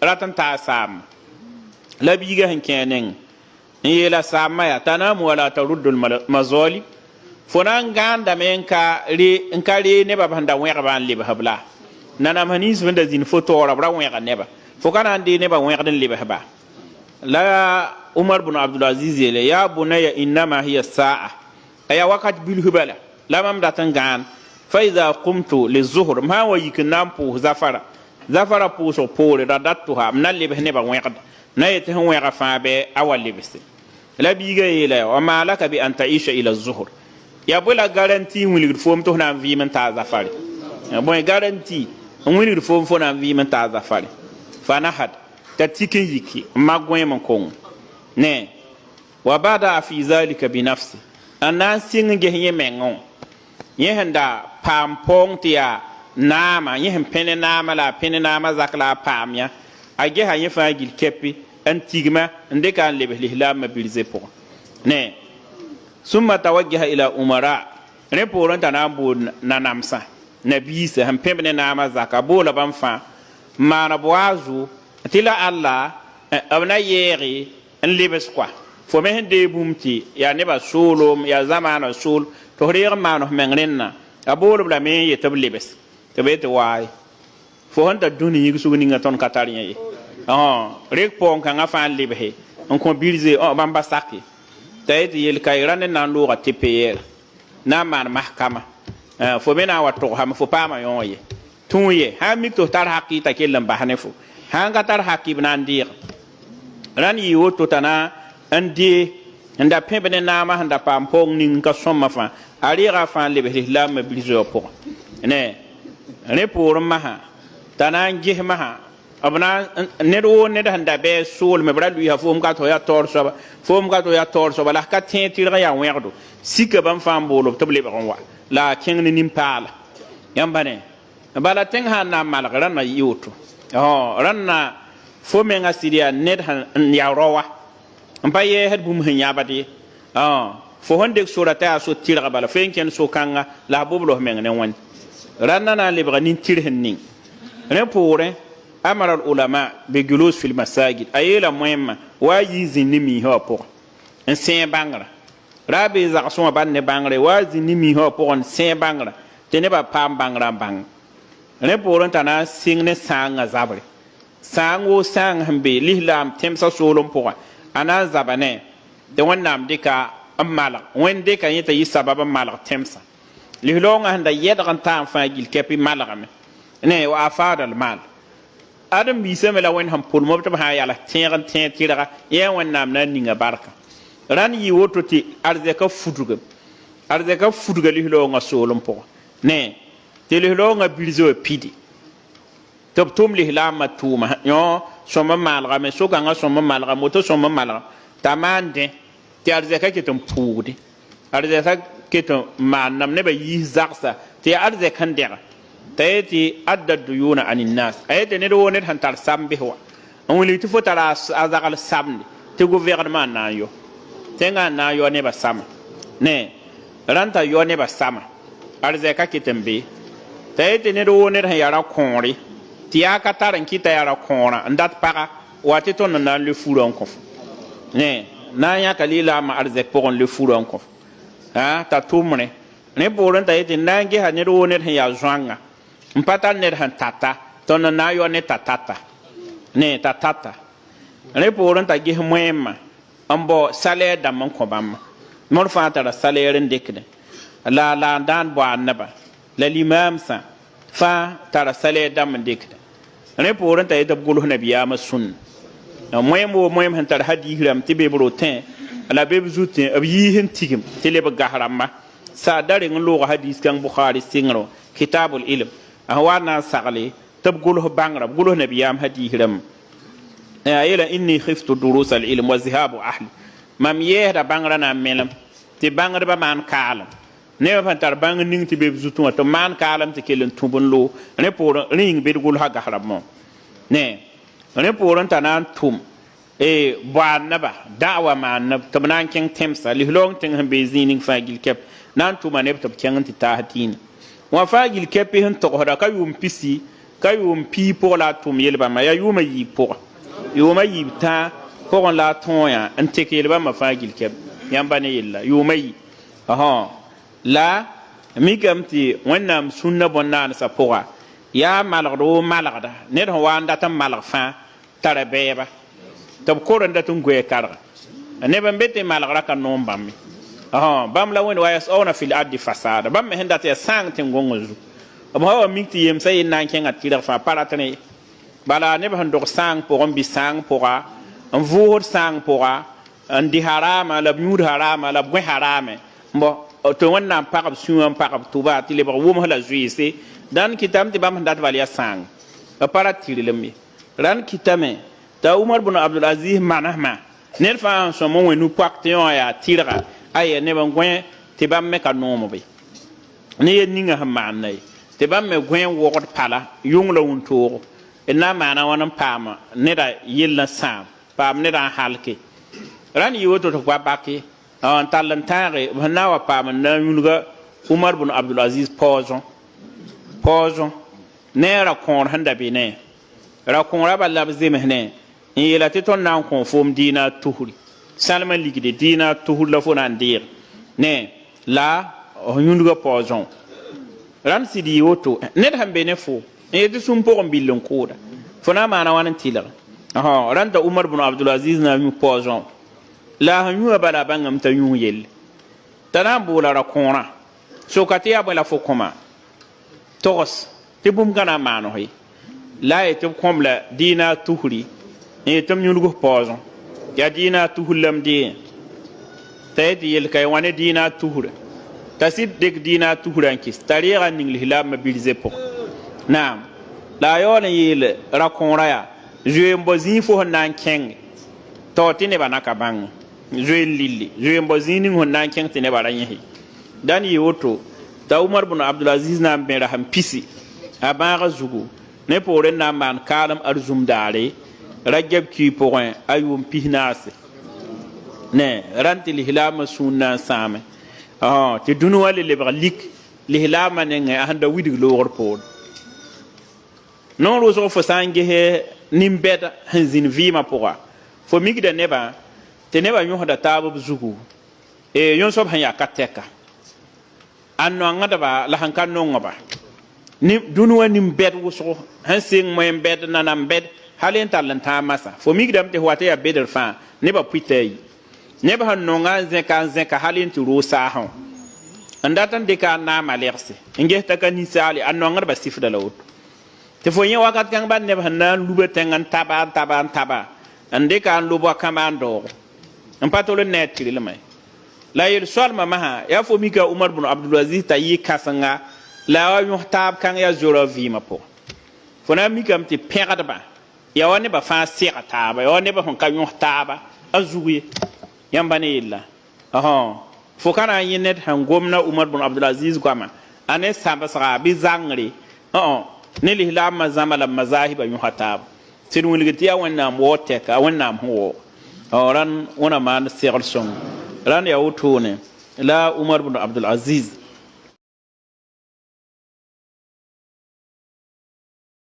ratan ta sam la biga hin kenen ni la sama ya tanam wala taruddul mazali fonan ganda men ka re in ka re ne ba banda wen ban liba habla nana manis wanda zin foto ra wen ga ne ba fo kana ndi ne ba wen ga liba haba la Umar bin Abdul Aziz ya bunaya innama hiya sa'a aya wakat bil hubala lamam datan gan fa iza qumtu lizuhr ma wa yiknam pu zafara pu so pore radatuha min liba ne ba wen ga na yete wen ga fa be awal libisi la biga yela wa malaka bi an ta'isha ila zuhr ya bula garanti wilir fom to na vi men ta zafari ya boy garanti wilir fom fo na vi men ta zafari fa nahad ta tikin yiki magwen man kon ne wa bada fi zalika bi nafsi anan singe hiye mengon yehanda pampong tia nama yehen pene nama la pene nama zakla pamya age ha yefa gil kepi antigma ndeka lebe lihlam bilze po ne summa tawajjaha ila umara ne poron tanambu nanamsa nabisa han pemne nama zaka bola banfa mana boazu tila alla abna yeri en libes kwa fo me hende bumti ya ne ba solom ya zamana sol to reer mano mengrenna abolo bla me yetab libes to bete wai fo handa duni yi sugni ngaton katariya yi rek pon kan afa libhe on ko bilze o bamba sakki tayet yel kayran nan lo ga tpr na man mahkama fo mena wa to ham fo pama yoye tunye ha mi to tar hakita kellan bahane fo hanga tar hakib nan dir ran yi woto tana andi nda pebene na ma handa pampong ning ka somma fa ari ga fa le islam blizo po ne pour maha tana ngi maha abna nedo ne da handa be sul me bradu ya fom ka to ya torso bala ka tira ya werdo sika ban fam bolo to ble ban wa la king ni nimpala yambane bala teng ha na malgaran na yoto ranna fo me nga siria net han ya rowa mpaye het bum hanya badi fo honde surata so tira bala fenken so kanga la boblo me ngene wan ranna na libra nin tirhen nin ne pore amara ulama bi julus fil masajid ayela muhimma wa yizin ni mi ho po en sen bangra rabe za so ban ne bangre wa zin ni mi ho po en sen bangra tene ba pam bangra bang ne pore tana sing ne sanga zabre sango sang hambe lihlam temsa solom po ana zabane de wannam dika amala wen dika yita yi sababa malak temsa lihlonga handa yedgan tam fa gil kepi malagame ne wa afada al mal adam bi semela wen ham pul mo tam ha yala tiran tira ye wannam nan ninga barka ran yi wototi arzeka fuduga lihlonga solom po ne te lihlonga bilzo pidi top tum lihlam matuma yo soma malagame so ganga soma malagame moto soma malagame tamande ti arzeka ketum pudi arzeka ketum manam ne ba yi zaksa ti arzeka ndera tayeti addadu yuna anin nas ayete ne do ne hantar sambe wa on li tu fotara azakal samni ti gouvernement na yo tenga na yo ne ba sama ne ranta yo ne ba sama arzeka ketembe tayeti ne do ne yara konri ti aka taran kita yara kona ndat para wati ton na le furon ko ne na ya kalila ma arze poron le furon ko ta tumne ne boron ta yiti nange ha ne ro ne ya zwanga mpata ne han tata ton na yo ne tatata ne tatata ne boron ta ge moema ambo salaire da man ko bam mon fa ta salaire ndekne la dan bo annaba la limam sa fa tara salaire da man ndekne ne poran ta yita gulu nabiya masun moyem han tar hadi hiram tibe brotin ala be zutin abi hin tigim tele ba gaharama sa dare nglo hadis kan bukhari singro kitabul ilm ahwana sagle tab gulu bangra gulu nabiya hadi hiram ayela inni khiftu durus al ilm wa zihabu ahli mam yehda bangra na melam ti bangra ba man kalam ne ba tar bang ning ti be zutun to man kalam ti kelen tubun lo ne por ring be gul ha gahramo ne poron tanan tum bwana ba da'wa man to nan ken temsa li long tin han be zining fagil kep nan tuma ne to ken ti tahatin wa fagil kep hin to hoda ka yum pisi ka yʋʋm pii pʋgã la a tʋm yel-bãmbã yaa yʋʋmã yiib pʋgã yʋʋmã yiib tã pʋgẽ la a tõoyã n tek yel-bãmbã fãa gil kɛp yãmba ne yella yʋʋmã yi la mikame tɩ wẽnnaam sũnnã bõn-naansã pʋga yaa malgd woo malgda ned sẽn wa n dat n malg fãa tara bɛɛba tɩ b kor n dat n goɛɛ karga neb n be tɩ malgra ka noom bãmb bãmb la wẽnd wa yas'auna fil ardi fasada bãmb me sẽn dat yaa sãng tẽn-gõngã zu b sã wa mik tɩ yemsã yel na n kẽngã tɩrg fãa pa rat ne bala neb sẽn dog sãng pʋgẽ n bɩ sãng pʋga n vʋʋsd sãng pʋga n dɩ haraama la b yũud haraama la b gõe haraame tɩ wẽnnaam pagb sũwã n pagb tʋba tɩ lebg wʋms la zoeese dãn kɩtame tɩ bãmb sẽn dat bal yaa sãng pa rat tɩrlem ye rãnd kɩtame t'a umar bn abdulaziz manesmã ned fãa n sõm n wẽ nu-poak tɩ yõ yaa tɩrga aya neb n gõe tɩ bãmb me ka noombe ne yel ninga sẽn maanda ye tɩ bãmb me gõe n wogd pala yʋng la wũntoogo d na n maana wãn n paam neda yell n sãam paam neda n halke rãnd yɩ woto tɩ pa bake n tall n tãage b sẽn na n wa paam n na n yũlga umar bn abdulaziz paoozõ ne ra-kõor sẽn da be ne ra-kõorã bala b zems ne n yeela tɩ tõnd na n kõ foom dĩinã tusri sãlm n ligde dĩinã tusr la fo na n deeg ne la yũlga paoozõ rãnd sɩd yɩ woto ned sẽn be ne fo n yetɩ sũm pʋgẽ bill n kʋʋda fo na n maana wãn n tɩlg rãnd t'a umar bn abdulaziz na n yũ paoozõ la sẽn yũa bala bãngame t'a yũ yelle t'a na n boola ra-kõorã soka tɩ yaa bõe la fo kõma togs tɩ bũmb ka na n maanos ye la a yetɩ b kõm la dĩinã tusri n yetɩ m yũlgs paoozõ yaa dĩinã tusr lame dee t'a yetɩ yelka y wa ne dĩinã tusra t'a sɩd dɩk dĩinã tusrã n kɩs t'a reegã n ning lislaambã bilze pʋgẽ naam la a yaool n yeel ra-kõorã yaa zoeen-bo zĩig fo sẽn na n kẽnge tao tɩ nebã na ka bãnge zoeen lilli zoeen-bo zĩig ning sẽn na n kẽng tɩ nebã ra yẽse dãn yɩ woto t'a umar bn abdulaziz na n bẽra sẽn pisi a bãagã zugu ne poore n na n maan kaalem arzum daare rajab kii pʋgẽ a yʋʋm pis naase ne rãnd tɩ lislaambã sũur na n sãame tɩ dũni wã le lebg lik lislaambã nengẽ a sẽn da widg loogr poore non rʋʋsg fo sã n ges nin-bɛd sẽn zĩnd vɩɩmã pʋga fo migda nebã tɩ nebã yõsda taab b zugu yõ-soab sẽn yaa ka tɛka a nongdba la sẽn ka nongba dũni wã nin-bɛd wʋsgo sẽn seng moẽ bɛd nana n bɛd hal n tall n tãag masã fo migdame tɩ f wa tɩ yaa bedr fãa nebã pʋɩta a yi neb sẽn nonga n zẽka hal n tɩ roog saasẽ n dat n dɩka a naama legse n ges t'a ka ninsaale a nongdba sɩfda la woto tɩ fo yẽ wakat kãng bãd neb sẽn na n luba tẽng n taba n dɩka n lob wa kãmba n daoogo n pa tol n ne a tɩrlme la yel soalmã masã yaa fo mika umar bn abdulaziz t'a yɩ kãsenga la wa yõs taab kãng yaa zorã vɩɩmã pʋgẽ fo na n mikame tɩ pẽgdbã yaa wa nebã fãa seg taaba yaa wa nebã sẽn ka yõs taaba a zug ye yãmba ne yella fo ka na n yẽ ned sẽn gomna umar bn abdulaziz goamã a ne sãbsga bɩ zãngre ne lislaambã zãma la mazahibã yõsa taaba sɩd wilg tɩ yaa wẽnnaam waoog tɛka wẽnnaam sẽn waoog rãnd wẽna maan segl sõngo rãnd yaa wotone la umar bn abdulaziz